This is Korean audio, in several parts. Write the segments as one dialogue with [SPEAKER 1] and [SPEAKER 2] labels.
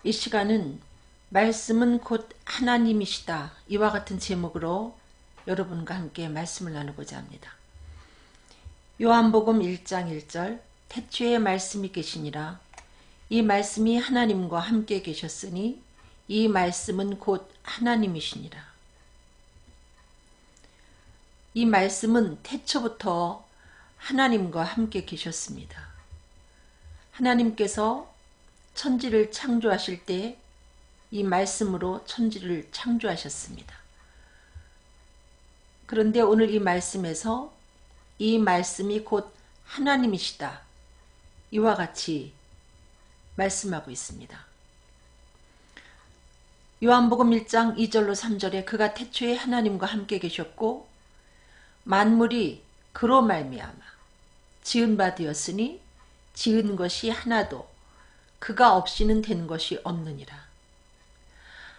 [SPEAKER 1] 이 시간은 말씀은 곧 하나님이시다 이와 같은 제목으로 여러분과 함께 말씀을 나누고자 합니다. 요한복음 1장 1절 태초에 말씀이 계시니라 이 말씀이 하나님과 함께 계셨으니 이 말씀은 곧 하나님이시니라. 이 말씀은 태초부터 하나님과 함께 계셨습니다. 하나님께서 천지를 창조하실 때 이 말씀으로 천지를 창조하셨습니다. 그런데 오늘 이 말씀에서 이 말씀이 곧 하나님이시다 이와 같이 말씀하고 있습니다. 요한복음 1장 2절로 3절에 그가 태초에 하나님과 함께 계셨고 만물이 그로 말미암아 지은 바 되었으니 지은 것이 하나도 그가 없이는 된 것이 없느니라.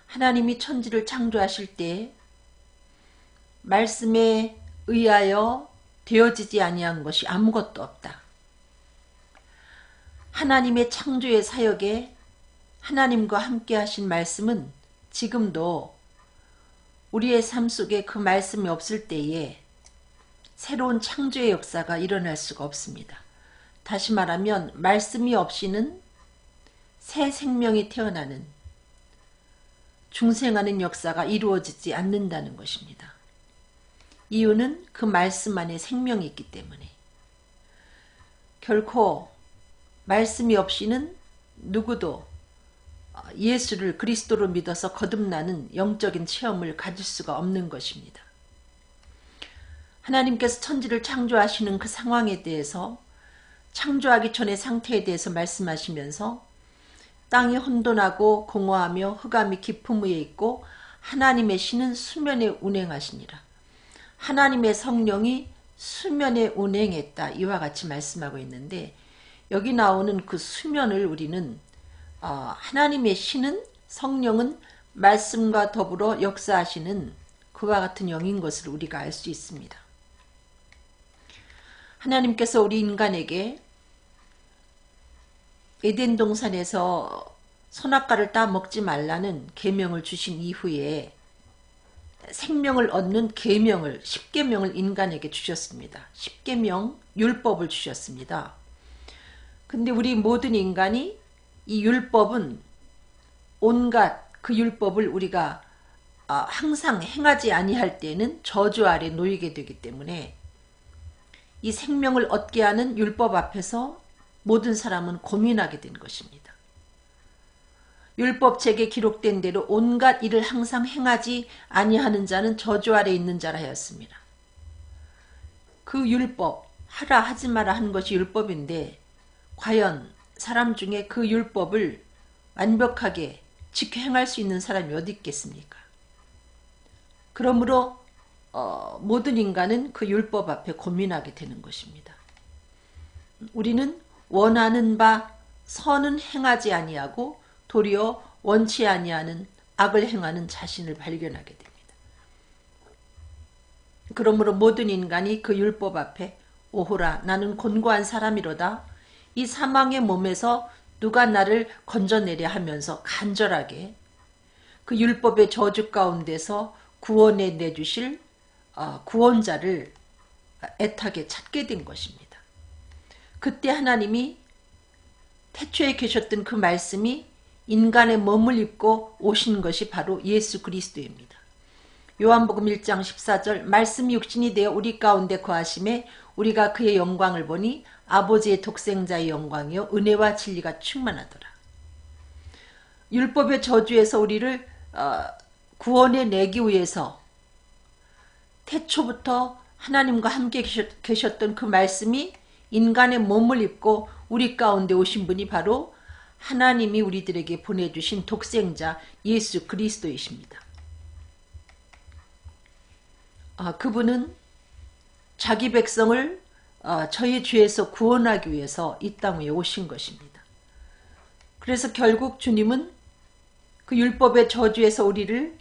[SPEAKER 1] 하나님이 천지를 창조하실 때 말씀에 의하여 되어지지 아니한 것이 아무것도 없다. 하나님의 창조의 사역에 하나님과 함께 하신 말씀은 지금도 우리의 삶 속에 그 말씀이 없을 때에 새로운 창조의 역사가 일어날 수가 없습니다. 다시 말하면 말씀이 없이는 새 생명이 태어나는 중생하는 역사가 이루어지지 않는다는 것입니다. 이유는 그 말씀 안에 생명이 있기 때문에. 결코 말씀이 없이는 누구도 예수를 그리스도로 믿어서 거듭나는 영적인 체험을 가질 수가 없는 것입니다. 하나님께서 천지를 창조하시는 그 상황에 대해서 창조하기 전의 상태에 대해서 말씀하시면서 땅이 혼돈하고 공허하며 흑암이 깊음 위에 있고 하나님의 신은 수면에 운행하시니라. 하나님의 성령이 수면에 운행했다 이와 같이 말씀하고 있는데 여기 나오는 그 수면을 우리는 하나님의 신은 성령은 말씀과 더불어 역사하시는 그와 같은 영인 것을 우리가 알 수 있습니다. 하나님께서 우리 인간에게 에덴 동산에서 선악과를 따 먹지 말라는 계명을 주신 이후에 생명을 얻는 계명을 10계명을 인간에게 주셨습니다. 10계명 율법을 주셨습니다. 근데 우리 모든 인간이 이 율법은 온갖 그 율법을 우리가 항상 행하지 아니할 때는 저주 아래 놓이게 되기 때문에 이 생명을 얻게 하는 율법 앞에서 모든 사람은 고민하게 된 것입니다. 율법책에 기록된 대로 온갖 일을 항상 행하지 아니하는 자는 저주 아래 있는 자라 하였습니다. 그 율법, 하라 하지 마라 하는 것이 율법인데 과연 사람 중에 그 율법을 완벽하게 지켜 행할 수 있는 사람이 어디 있겠습니까? 그러므로 모든 인간은 그 율법 앞에 고민하게 되는 것입니다. 우리는 원하는 바 선은 행하지 아니하고 도리어 원치 아니하는 악을 행하는 자신을 발견하게 됩니다. 그러므로 모든 인간이 그 율법 앞에 오호라 나는 곤고한 사람이로다 이 사망의 몸에서 누가 나를 건져내려 하면서 간절하게 그 율법의 저주 가운데서 구원해 내주실 구원자를 애타게 찾게 된 것입니다. 그때 하나님이 태초에 계셨던 그 말씀이 인간의 몸을 입고 오신 것이 바로 예수 그리스도입니다. 요한복음 1장 14절 말씀이 육신이 되어 우리 가운데 거하심에 우리가 그의 영광을 보니 아버지의 독생자의 영광이요 은혜와 진리가 충만하더라. 율법의 저주에서 우리를 구원해 내기 위해서 태초부터 하나님과 함께 계셨던 그 말씀이 인간의 몸을 입고 우리 가운데 오신 분이 바로 하나님이 우리들에게 보내주신 독생자 예수 그리스도이십니다. 그분은 자기 백성을 저희 죄에서 구원하기 위해서 이 땅 위에 오신 것입니다. 그래서 결국 주님은 그 율법의 저주에서 우리를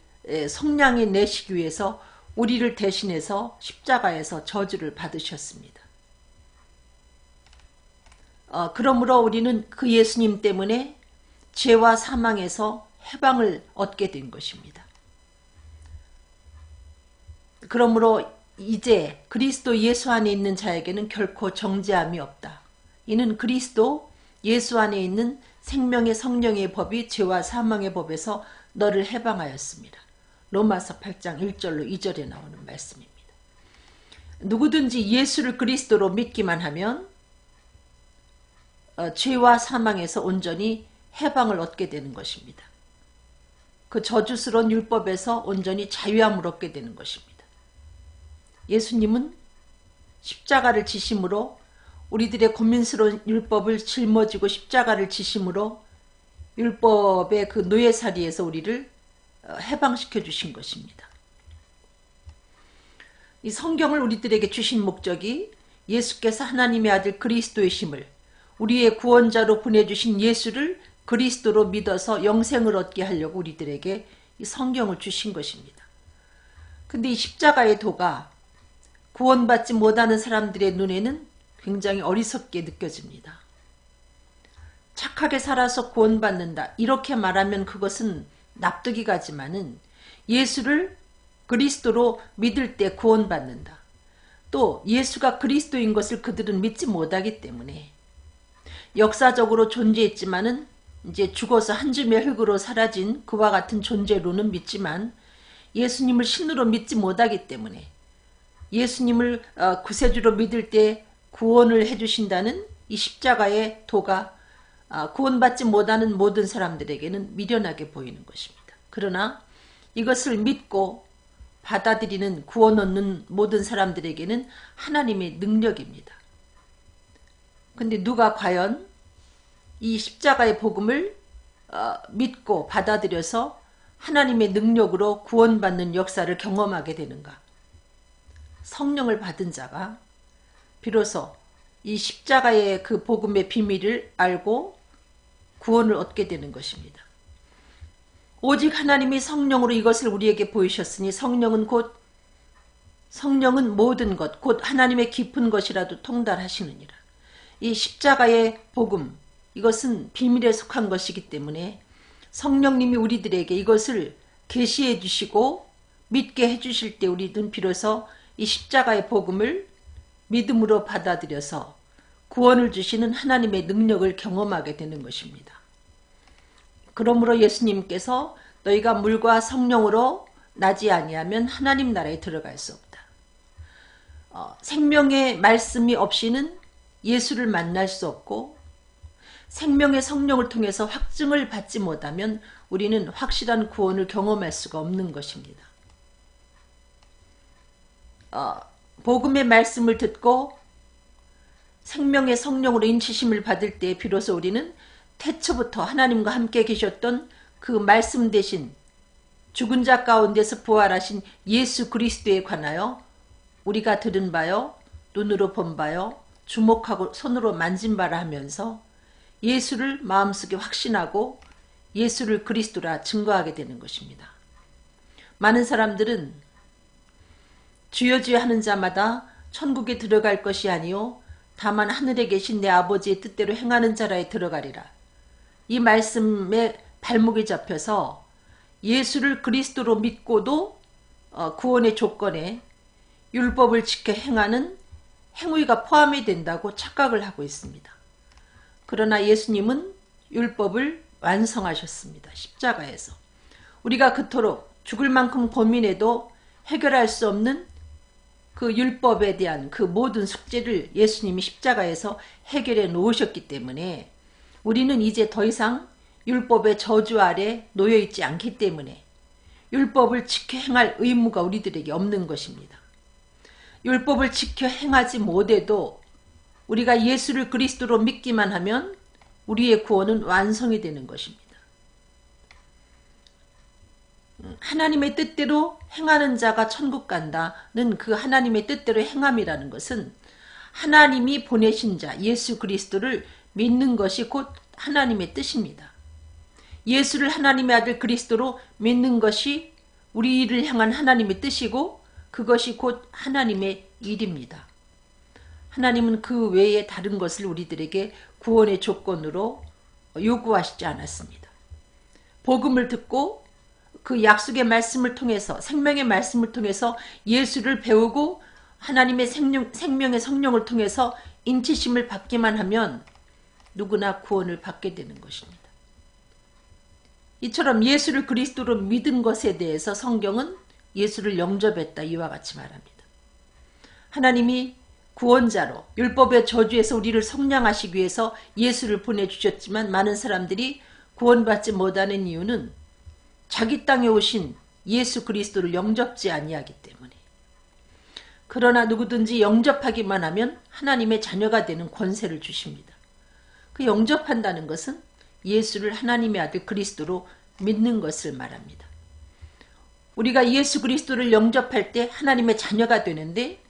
[SPEAKER 1] 속량해 내시기 위해서 우리를 대신해서 십자가에서 저주를 받으셨습니다. 그러므로 우리는 그 예수님 때문에 죄와 사망에서 해방을 얻게 된 것입니다. 그러므로 이제 그리스도 예수 안에 있는 자에게는 결코 정죄함이 없다. 이는 그리스도 예수 안에 있는 생명의 성령의 법이 죄와 사망의 법에서 너를 해방하였습니다. 로마서 8장 1절로 2절에 나오는 말씀입니다. 누구든지 예수를 그리스도로 믿기만 하면 죄와 사망에서 온전히 해방을 얻게 되는 것입니다. 그 저주스러운 율법에서 온전히 자유함을 얻게 되는 것입니다. 예수님은 십자가를 지심으로 우리들의 고민스러운 율법을 짊어지고 십자가를 지심으로 율법의 그 노예살이에서 우리를 해방시켜 주신 것입니다. 이 성경을 우리들에게 주신 목적이 예수께서 하나님의 아들 그리스도이심을 우리의 구원자로 보내주신 예수를 그리스도로 믿어서 영생을 얻게 하려고 우리들에게 이 성경을 주신 것입니다. 근데 이 십자가의 도가 구원받지 못하는 사람들의 눈에는 굉장히 어리석게 느껴집니다. 착하게 살아서 구원받는다. 이렇게 말하면 그것은 납득이 가지만은 예수를 그리스도로 믿을 때 구원받는다. 또 예수가 그리스도인 것을 그들은 믿지 못하기 때문에 역사적으로 존재했지만은 이제 죽어서 한 줌의 흙으로 사라진 그와 같은 존재로는 믿지만 예수님을 신으로 믿지 못하기 때문에 예수님을 구세주로 믿을 때 구원을 해주신다는 이 십자가의 도가 구원받지 못하는 모든 사람들에게는 미련하게 보이는 것입니다. 그러나 이것을 믿고 받아들이는 구원 얻는 모든 사람들에게는 하나님의 능력입니다. 근데 누가 과연 이 십자가의 복음을 믿고 받아들여서 하나님의 능력으로 구원받는 역사를 경험하게 되는가? 성령을 받은 자가 비로소 이 십자가의 그 복음의 비밀을 알고 구원을 얻게 되는 것입니다. 오직 하나님이 성령으로 이것을 우리에게 보이셨으니 성령은 모든 것, 곧 하나님의 깊은 것이라도 통달하시느니라. 이 십자가의 복음, 이것은 비밀에 속한 것이기 때문에 성령님이 우리들에게 이것을 계시해 주시고 믿게 해 주실 때 우리는 비로소 이 십자가의 복음을 믿음으로 받아들여서 구원을 주시는 하나님의 능력을 경험하게 되는 것입니다. 그러므로 예수님께서 너희가 물과 성령으로 나지 아니하면 하나님 나라에 들어갈 수 없다. 생명의 말씀이 없이는 예수를 만날 수 없고 생명의 성령을 통해서 확증을 받지 못하면 우리는 확실한 구원을 경험할 수가 없는 것입니다. 복음의 말씀을 듣고 생명의 성령으로 인치심을 받을 때 비로소 우리는 태초부터 하나님과 함께 계셨던 그 말씀 대신 죽은 자 가운데서 부활하신 예수 그리스도에 관하여 우리가 들은 바요, 눈으로 본 바요, 주목하고 손으로 만진 바라 하면서 예수를 마음속에 확신하고 예수를 그리스도라 증거하게 되는 것입니다. 많은 사람들은 주여 주여 하는 자마다 천국에 들어갈 것이 아니요 다만 하늘에 계신 내 아버지의 뜻대로 행하는 자라에 들어가리라. 이 말씀에 발목이 잡혀서 예수를 그리스도로 믿고도 구원의 조건에 율법을 지켜 행하는 행위가 포함이 된다고 착각을 하고 있습니다. 그러나 예수님은 율법을 완성하셨습니다. 십자가에서. 우리가 그토록 죽을 만큼 고민해도 해결할 수 없는 그 율법에 대한 그 모든 숙제를 예수님이 십자가에서 해결해 놓으셨기 때문에 우리는 이제 더 이상 율법의 저주 아래 놓여있지 않기 때문에 율법을 지켜 행할 의무가 우리들에게 없는 것입니다. 율법을 지켜 행하지 못해도 우리가 예수를 그리스도로 믿기만 하면 우리의 구원은 완성이 되는 것입니다. 하나님의 뜻대로 행하는 자가 천국 간다는 그 하나님의 뜻대로 행함이라는 것은 하나님이 보내신 자 예수 그리스도를 믿는 것이 곧 하나님의 뜻입니다. 예수를 하나님의 아들 그리스도로 믿는 것이 우리를 향한 하나님의 뜻이고 그것이 곧 하나님의 일입니다. 하나님은 그 외에 다른 것을 우리들에게 구원의 조건으로 요구하시지 않았습니다. 복음을 듣고 그 약속의 말씀을 통해서 생명의 말씀을 통해서 예수를 배우고 하나님의 생명의 성령을 통해서 인치심을 받기만 하면 누구나 구원을 받게 되는 것입니다. 이처럼 예수를 그리스도로 믿은 것에 대해서 성경은 예수를 영접했다 이와 같이 말합니다. 하나님이 구원자로 율법의 저주에서 우리를 속량하시기 위해서 예수를 보내주셨지만 많은 사람들이 구원받지 못하는 이유는 자기 땅에 오신 예수 그리스도를 영접지 아니하기 때문에. 그러나 누구든지 영접하기만 하면 하나님의 자녀가 되는 권세를 주십니다. 그 영접한다는 것은 예수를 하나님의 아들 그리스도로 믿는 것을 말합니다. 우리가 예수 그리스도를 영접할 때 하나님의 자녀가 되는데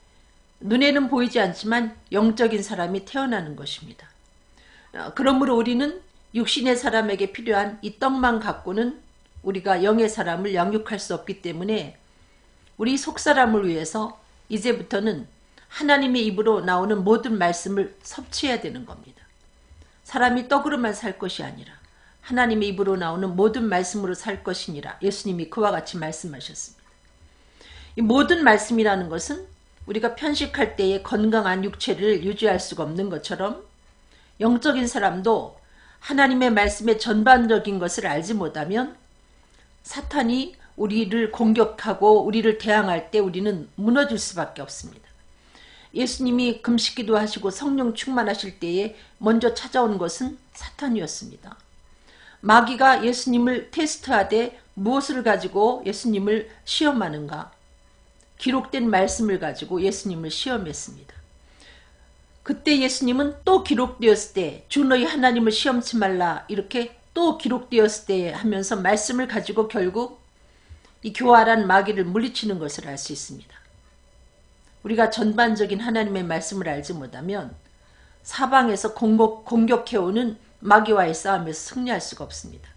[SPEAKER 1] 눈에는 보이지 않지만 영적인 사람이 태어나는 것입니다. 그러므로 우리는 육신의 사람에게 필요한 이 떡만 갖고는 우리가 영의 사람을 양육할 수 없기 때문에 우리 속사람을 위해서 이제부터는 하나님의 입으로 나오는 모든 말씀을 섭취해야 되는 겁니다. 사람이 떡으로만 살 것이 아니라 하나님의 입으로 나오는 모든 말씀으로 살 것이니라 예수님이 그와 같이 말씀하셨습니다. 이 모든 말씀이라는 것은 우리가 편식할 때에 건강한 육체를 유지할 수가 없는 것처럼 영적인 사람도 하나님의 말씀의 전반적인 것을 알지 못하면 사탄이 우리를 공격하고 우리를 대항할 때 우리는 무너질 수밖에 없습니다. 예수님이 금식기도 하시고 성령 충만하실 때에 먼저 찾아온 것은 사탄이었습니다. 마귀가 예수님을 테스트하되 무엇을 가지고 예수님을 시험하는가? 기록된 말씀을 가지고 예수님을 시험했습니다. 그때 예수님은 또 기록되었을 때 주 너희 하나님을 시험치 말라 이렇게 또 기록되었을 때 하면서 말씀을 가지고 결국 이 교활한 마귀를 물리치는 것을 알 수 있습니다. 우리가 전반적인 하나님의 말씀을 알지 못하면 사방에서 공격해오는 마귀와의 싸움에서 승리할 수가 없습니다.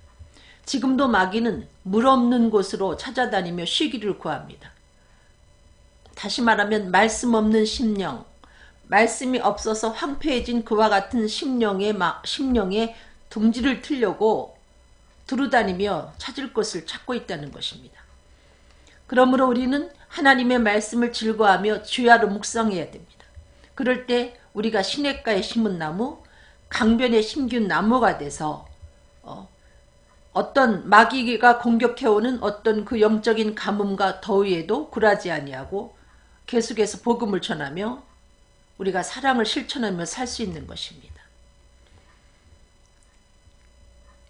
[SPEAKER 1] 지금도 마귀는 물 없는 곳으로 찾아다니며 쉬기를 구합니다. 다시 말하면 말씀 없는 심령, 말씀이 없어서 황폐해진 그와 같은 심령의 둥지를 틀려고 두루다니며 찾을 것을 찾고 있다는 것입니다. 그러므로 우리는 하나님의 말씀을 즐거워하며 주야로 묵상해야 됩니다. 그럴 때 우리가 시냇가에 심은 나무, 강변에 심긴 나무가 돼서 어떤 마귀가 공격해오는 어떤 그 영적인 가뭄과 더위에도 굴하지 아니하고 계속해서 복음을 전하며 우리가 사랑을 실천하며 살 수 있는 것입니다.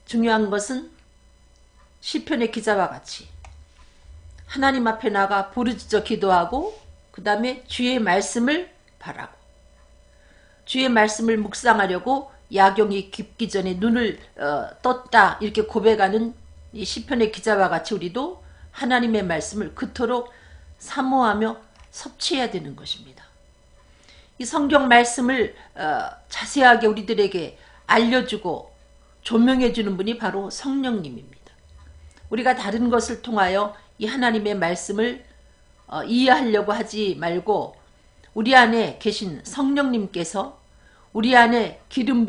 [SPEAKER 1] 중요한 것은 시편의 기자와 같이 하나님 앞에 나가 부르짖어 기도하고 그 다음에 주의 말씀을 바라고 주의 말씀을 묵상하려고 야경이 깊기 전에 눈을 떴다 이렇게 고백하는 이 시편의 기자와 같이 우리도 하나님의 말씀을 그토록 사모하며 섭취해야 되는 것입니다. 이 성경 말씀을 자세하게 우리들에게 알려주고 조명해 주는 분이 바로 성령님입니다. 우리가 다른 것을 통하여 이 하나님의 말씀을 이해하려고 하지 말고 우리 안에 계신 성령님께서 우리 안에 기름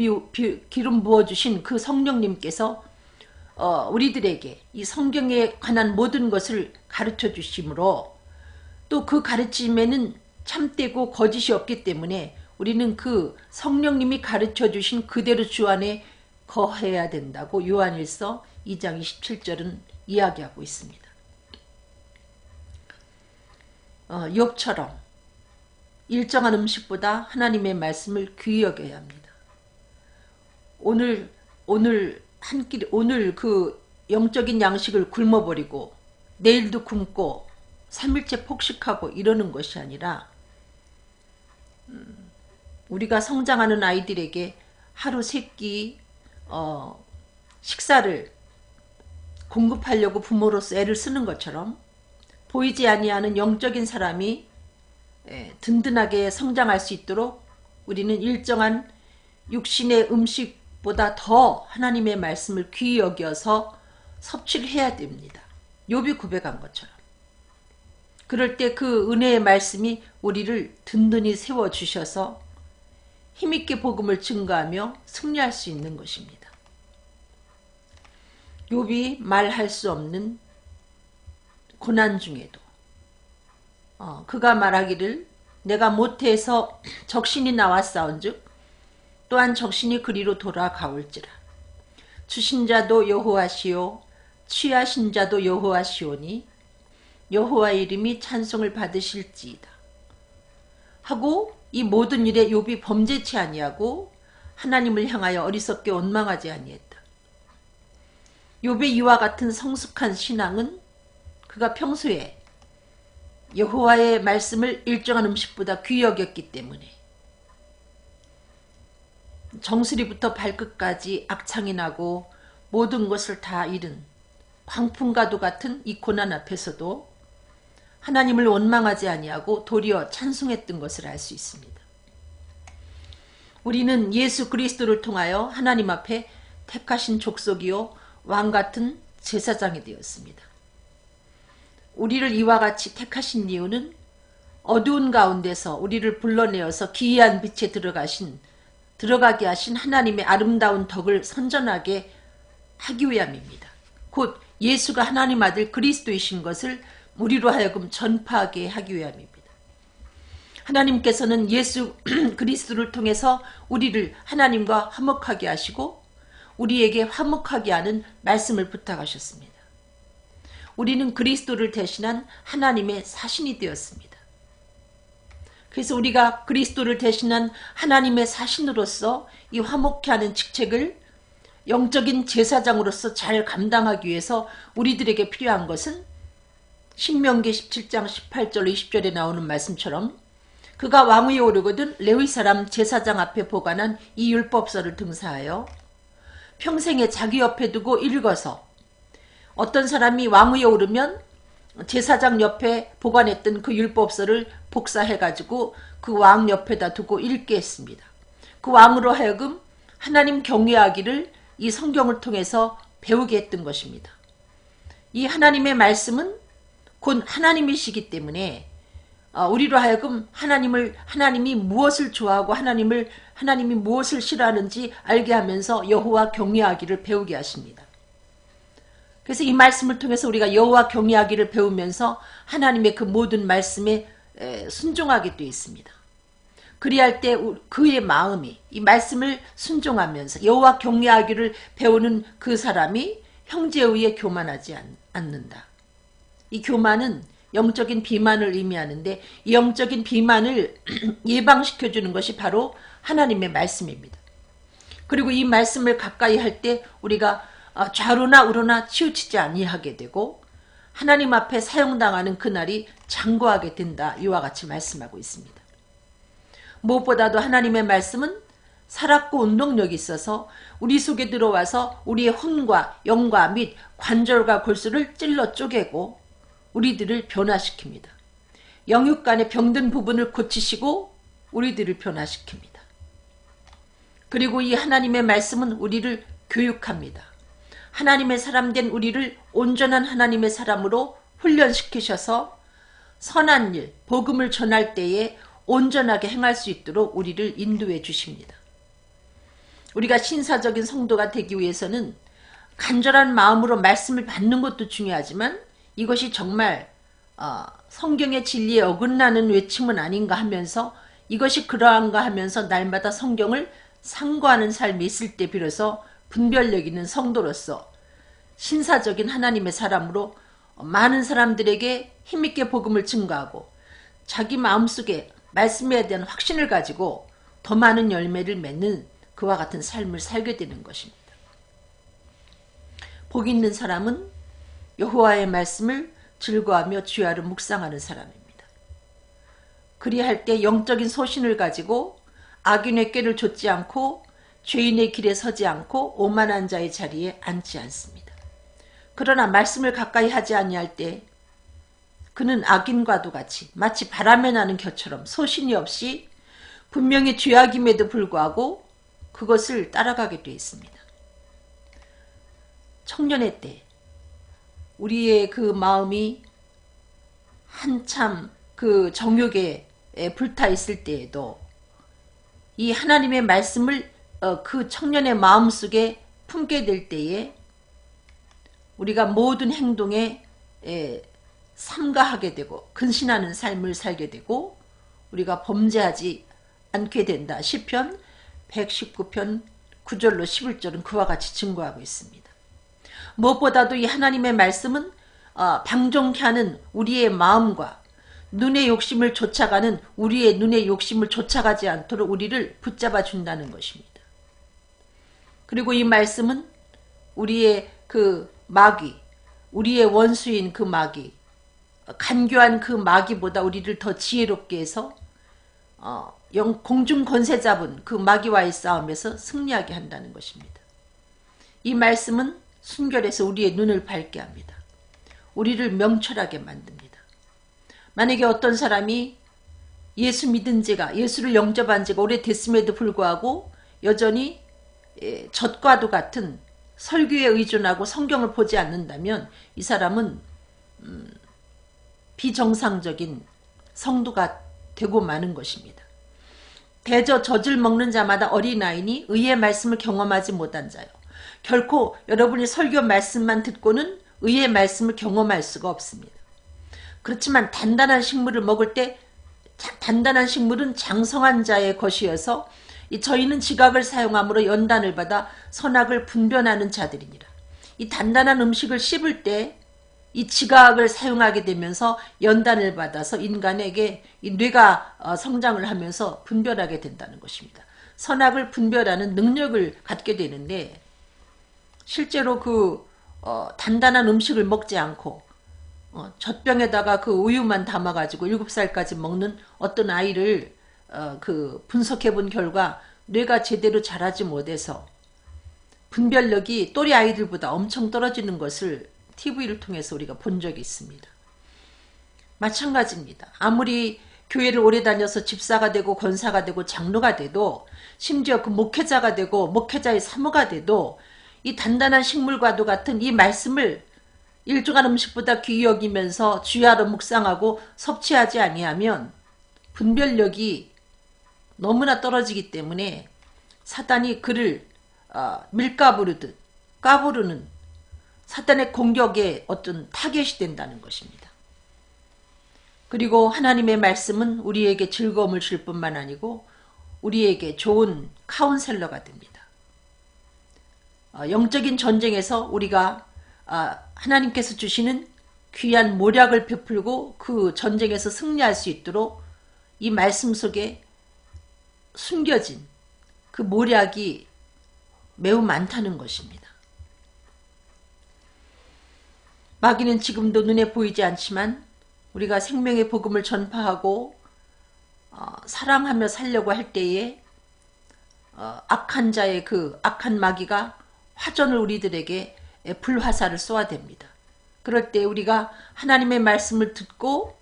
[SPEAKER 1] 부어주신 그 성령님께서 우리들에게 이 성경에 관한 모든 것을 가르쳐 주심으로 또 그 가르침에는 참되고 거짓이 없기 때문에 우리는 그 성령님이 가르쳐 주신 그대로 주 안에 거해야 된다고 요한일서 2장 27절은 이야기하고 있습니다. 욥처럼 일정한 음식보다 하나님의 말씀을 귀히 여겨야 합니다. 오늘 그 영적인 양식을 굶어버리고 내일도 굶고 3일째 폭식하고 이러는 것이 아니라 우리가 성장하는 아이들에게 하루 3끼 식사를 공급하려고 부모로서 애를 쓰는 것처럼 보이지 아니하는 영적인 사람이 든든하게 성장할 수 있도록 우리는 일정한 육신의 음식보다 더 하나님의 말씀을 귀히 여겨서 섭취를 해야 됩니다. 욥이 고백한 것처럼. 그럴 때 그 은혜의 말씀이 우리를 든든히 세워주셔서 힘있게 복음을 증거하며 승리할 수 있는 것입니다. 욥이 말할 수 없는 고난 중에도 그가 말하기를 내가 모태에서 적신이 나왔사온즉 또한 적신이 그리로 돌아가올지라. 주신 자도 여호와시요 취하신 자도 여호와시오니 여호와의 이름이 찬송을 받으실지이다. 하고 이 모든 일에 욥이 범죄치 아니하고 하나님을 향하여 어리석게 원망하지 아니했다. 욥의 이와 같은 성숙한 신앙은 그가 평소에 여호와의 말씀을 일정한 음식보다 귀히 여겼기 때문에 정수리부터 발끝까지 악창이 나고 모든 것을 다 잃은 광풍과도 같은 이 고난 앞에서도 하나님을 원망하지 아니하고 도리어 찬송했던 것을 알 수 있습니다. 우리는 예수 그리스도를 통하여 하나님 앞에 택하신 족속이요 왕같은 제사장이 되었습니다. 우리를 이와 같이 택하신 이유는 어두운 가운데서 우리를 불러내어서 기이한 빛에 들어가게 하신 하나님의 아름다운 덕을 선전하게 하기 위함입니다. 곧 예수가 하나님 아들 그리스도이신 것을 우리로 하여금 전파하게 하기 위함입니다. 하나님께서는 예수 그리스도를 통해서 우리를 하나님과 화목하게 하시고 우리에게 화목하게 하는 말씀을 부탁하셨습니다. 우리는 그리스도를 대신한 하나님의 사신이 되었습니다. 그래서 우리가 그리스도를 대신한 하나님의 사신으로서 이 화목케 하는 직책을 영적인 제사장으로서 잘 감당하기 위해서 우리들에게 필요한 것은 신명기 17장 18절 20절에 나오는 말씀처럼 그가 왕위에 오르거든 레위 사람 제사장 앞에 보관한 이 율법서를 등사하여 평생에 자기 옆에 두고 읽어서 어떤 사람이 왕위에 오르면 제사장 옆에 보관했던 그 율법서를 복사해가지고 그 왕 옆에다 두고 읽게 했습니다. 그 왕으로 하여금 하나님 경외하기를 이 성경을 통해서 배우게 했던 것입니다. 이 하나님의 말씀은 곧 하나님이시기 때문에 우리로 하여금 하나님이 무엇을 좋아하고 하나님이 무엇을 싫어하는지 알게 하면서 여호와 경외하기를 배우게 하십니다. 그래서 이 말씀을 통해서 우리가 여호와 경외하기를 배우면서 하나님의 그 모든 말씀에 순종하게 되어 있습니다. 그리할 때 그의 마음이 이 말씀을 순종하면서 여호와 경외하기를 배우는 그 사람이 형제에 의해 교만하지 않는다. 이 교만은 영적인 비만을 의미하는데 이 영적인 비만을 예방시켜주는 것이 바로 하나님의 말씀입니다. 그리고 이 말씀을 가까이 할 때 우리가 좌로나 우로나 치우치지 아니하게 되고 하나님 앞에 사용당하는 그날이 장구하게 된다. 이와 같이 말씀하고 있습니다. 무엇보다도 하나님의 말씀은 살았고 운동력이 있어서 우리 속에 들어와서 우리의 혼과 영과 및 관절과 골수를 찔러 쪼개고 우리들을 변화시킵니다. 영육 간의 병든 부분을 고치시고 우리들을 변화시킵니다. 그리고 이 하나님의 말씀은 우리를 교육합니다. 하나님의 사람 된 우리를 온전한 하나님의 사람으로 훈련시키셔서 선한 일, 복음을 전할 때에 온전하게 행할 수 있도록 우리를 인도해 주십니다. 우리가 신사적인 성도가 되기 위해서는 간절한 마음으로 말씀을 받는 것도 중요하지만 이것이 정말 성경의 진리에 어긋나는 외침은 아닌가 하면서 이것이 그러한가 하면서 날마다 성경을 상고하는 삶이 있을 때 비로소 분별력 있는 성도로서 신사적인 하나님의 사람으로 많은 사람들에게 힘있게 복음을 증거하고 자기 마음속에 말씀에 대한 확신을 가지고 더 많은 열매를 맺는 그와 같은 삶을 살게 되는 것입니다. 복 있는 사람은 여호와의 말씀을 즐거워하며 주야를 묵상하는 사람입니다. 그리할 때 영적인 소신을 가지고 악인의 꾀를 좇지 않고 죄인의 길에 서지 않고 오만한 자의 자리에 앉지 않습니다. 그러나 말씀을 가까이 하지 아니할 때 그는 악인과도 같이 마치 바람에 나는 겨처럼 소신이 없이 분명히 죄악임에도 불구하고 그것을 따라가게 되어 있습니다. 청년의 때 우리의 그 마음이 한참 그 정욕에 불타 있을 때에도 이 하나님의 말씀을 그 청년의 마음속에 품게 될 때에 우리가 모든 행동에 삼가하게 되고 근신하는 삶을 살게 되고 우리가 범죄하지 않게 된다. 시편 119편 9절로 11절은 그와 같이 증거하고 있습니다. 무엇보다도 이 하나님의 말씀은 방종케 하는 우리의 마음과 눈의 욕심을 쫓아가는 우리의 눈의 욕심을 쫓아가지 않도록 우리를 붙잡아 준다는 것입니다. 그리고 이 말씀은 우리의 그 마귀, 우리의 원수인 그 마귀, 간교한 그 마귀보다 우리를 더 지혜롭게 해서 공중 권세 잡은 그 마귀와의 싸움에서 승리하게 한다는 것입니다. 이 말씀은 순결해서 우리의 눈을 밝게 합니다. 우리를 명철하게 만듭니다. 만약에 어떤 사람이 예수 믿은 지가, 예수를 영접한 지가 오래됐음에도 불구하고 여전히 젖과도 같은 설교에 의존하고 성경을 보지 않는다면 이 사람은 비정상적인 성도가 되고 마는 것입니다. 대저 젖을 먹는 자마다 어린아이니 의의 말씀을 경험하지 못한 자요. 결코 여러분이 설교 말씀만 듣고는 의의 말씀을 경험할 수가 없습니다. 그렇지만 단단한 식물을 먹을 때 단단한 식물은 장성한 자의 것이어서 저희는 지각을 사용함으로 연단을 받아 선악을 분별하는 자들이니라. 이 단단한 음식을 씹을 때 이 지각을 사용하게 되면서 연단을 받아서 인간에게 이 뇌가 성장을 하면서 분별하게 된다는 것입니다. 선악을 분별하는 능력을 갖게 되는데 실제로 그 단단한 음식을 먹지 않고 젖병에다가 그 우유만 담아가지고 7살까지 먹는 어떤 아이를 그 분석해 본 결과 뇌가 제대로 자라지 못해서 분별력이 또래 아이들보다 엄청 떨어지는 것을 TV를 통해서 우리가 본 적이 있습니다. 마찬가지입니다. 아무리 교회를 오래 다녀서 집사가 되고 권사가 되고 장로가 돼도 심지어 그 목회자가 되고 목회자의 사모가 돼도 이 단단한 식물과도 같은 이 말씀을 일종한 음식보다 귀히 여기면서 주야로 묵상하고 섭취하지 아니하면 분별력이 너무나 떨어지기 때문에 사단이 그를 밀가부르듯 까부르는 사탄의 공격에 어떤 타겟이 된다는 것입니다. 그리고 하나님의 말씀은 우리에게 즐거움을 줄 뿐만 아니고 우리에게 좋은 카운셀러가 됩니다. 영적인 전쟁에서 우리가 하나님께서 주시는 귀한 모략을 베풀고 그 전쟁에서 승리할 수 있도록 이 말씀 속에 숨겨진 그 모략이 매우 많다는 것입니다. 마귀는 지금도 눈에 보이지 않지만 우리가 생명의 복음을 전파하고 사랑하며 살려고 할 때에 악한 자의 그 악한 마귀가 화전을 우리들에게 불화살을 쏘아댑니다. 그럴 때 우리가 하나님의 말씀을 듣고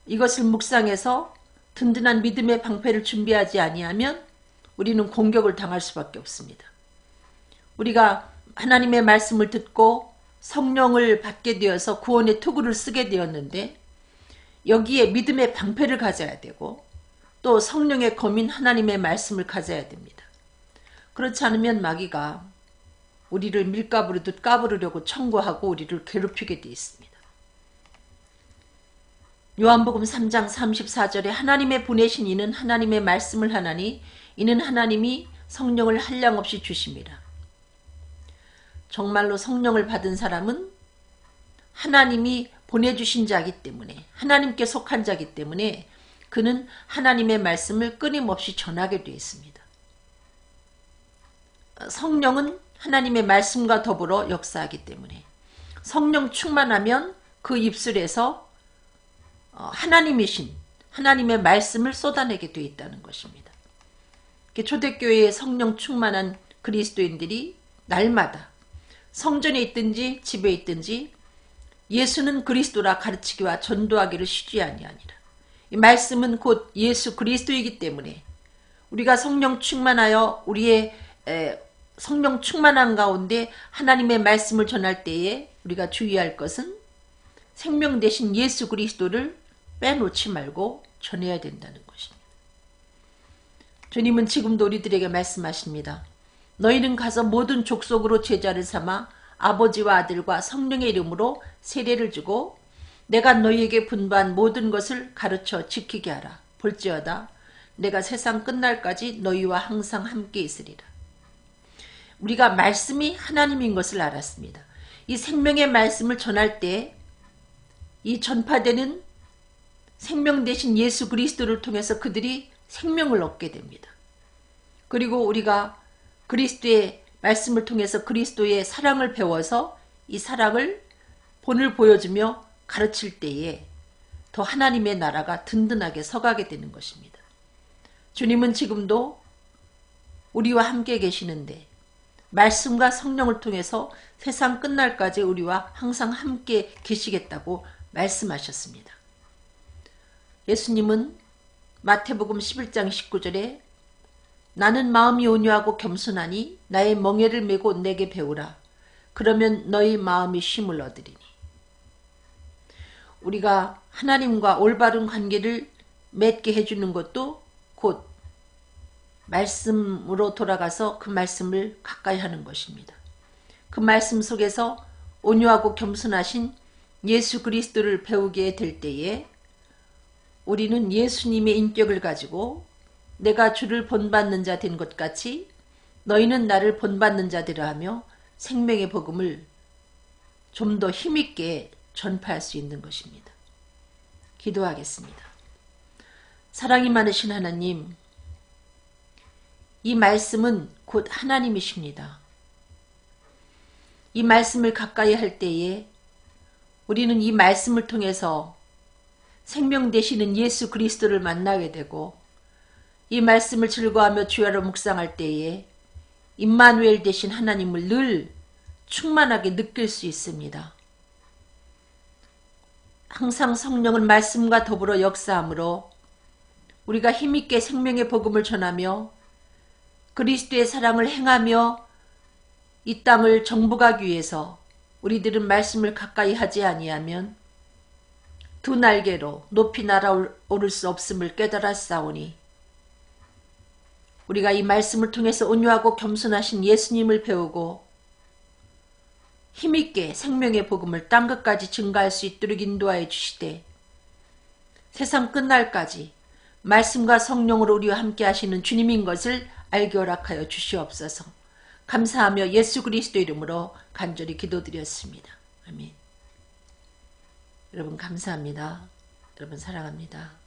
[SPEAKER 1] 이것을 묵상해서 든든한 믿음의 방패를 준비하지 아니하면 우리는 공격을 당할 수밖에 없습니다. 우리가 하나님의 말씀을 듣고 성령을 받게 되어서 구원의 투구를 쓰게 되었는데 여기에 믿음의 방패를 가져야 되고 또 성령의 검인 하나님의 말씀을 가져야 됩니다. 그렇지 않으면 마귀가 우리를 밀가부르듯 까부르려고 청구하고 우리를 괴롭히게 되어 있습니다. 요한복음 3장 34절에 하나님의 보내신 이는 하나님의 말씀을 하나니 이는 하나님이 성령을 한량없이 주심이라. 정말로 성령을 받은 사람은 하나님이 보내주신 자이기 때문에 하나님께 속한 자이기 때문에 그는 하나님의 말씀을 끊임없이 전하게 되어 있습니다. 성령은 하나님의 말씀과 더불어 역사하기 때문에 성령 충만하면 그 입술에서 하나님이신 하나님의 말씀을 쏟아내게 되어 있다는 것입니다. 초대교회의 성령 충만한 그리스도인들이 날마다 성전에 있든지 집에 있든지 예수는 그리스도라 가르치기와 전도하기를 쉬지 아니하니라. 이 말씀은 곧 예수 그리스도이기 때문에 우리가 성령 충만하여 우리의 성령 충만한 가운데 하나님의 말씀을 전할 때에 우리가 주의할 것은 생명 대신 예수 그리스도를 빼놓지 말고 전해야 된다는 것입니다. 주님은 지금도 우리들에게 말씀하십니다. 너희는 가서 모든 족속으로 제자를 삼아 아버지와 아들과 성령의 이름으로 세례를 주고 내가 너희에게 분부한 모든 것을 가르쳐 지키게 하라. 볼지어다 내가 세상 끝날까지 너희와 항상 함께 있으리라. 우리가 말씀이 하나님인 것을 알았습니다. 이 생명의 말씀을 전할 때 이 전파되는 생명 되신 예수 그리스도를 통해서 그들이 생명을 얻게 됩니다. 그리고 우리가 그리스도의 말씀을 통해서 그리스도의 사랑을 배워서 이 사랑을 본을 보여주며 가르칠 때에 더 하나님의 나라가 든든하게 서가게 되는 것입니다. 주님은 지금도 우리와 함께 계시는데 말씀과 성령을 통해서 세상 끝날까지 우리와 항상 함께 계시겠다고 말씀하셨습니다. 예수님은 마태복음 11장 19절에 나는 마음이 온유하고 겸손하니 나의 멍에를 메고 내게 배우라. 그러면 너희 마음이 쉼을 얻으리니. 우리가 하나님과 올바른 관계를 맺게 해주는 것도 곧 말씀으로 돌아가서 그 말씀을 가까이 하는 것입니다. 그 말씀 속에서 온유하고 겸손하신 예수 그리스도를 배우게 될 때에 우리는 예수님의 인격을 가지고 내가 주를 본받는 자 된 것 같이 너희는 나를 본받는 자들아 하며 생명의 복음을 좀 더 힘있게 전파할 수 있는 것입니다. 기도하겠습니다. 사랑이 많으신 하나님, 이 말씀은 곧 하나님이십니다. 이 말씀을 가까이 할 때에 우리는 이 말씀을 통해서 생명 되시는 예수 그리스도를 만나게 되고 이 말씀을 즐거워하며 주야로 묵상할 때에 임마누엘 되신 하나님을 늘 충만하게 느낄 수 있습니다. 항상 성령은 말씀과 더불어 역사하므로 우리가 힘있게 생명의 복음을 전하며 그리스도의 사랑을 행하며 이 땅을 정복하기 위해서 우리들은 말씀을 가까이 하지 아니하면 두 날개로 높이 날아오를 수 없음을 깨달았사오니 우리가 이 말씀을 통해서 온유하고 겸손하신 예수님을 배우고 힘있게 생명의 복음을 땅끝까지 증가할 수 있도록 인도하여 주시되 세상 끝날까지 말씀과 성령으로 우리와 함께 하시는 주님인 것을 알게 허락하여 주시옵소서. 감사하며 예수 그리스도 이름으로 간절히 기도드렸습니다. 아멘. 여러분 감사합니다. 여러분 사랑합니다.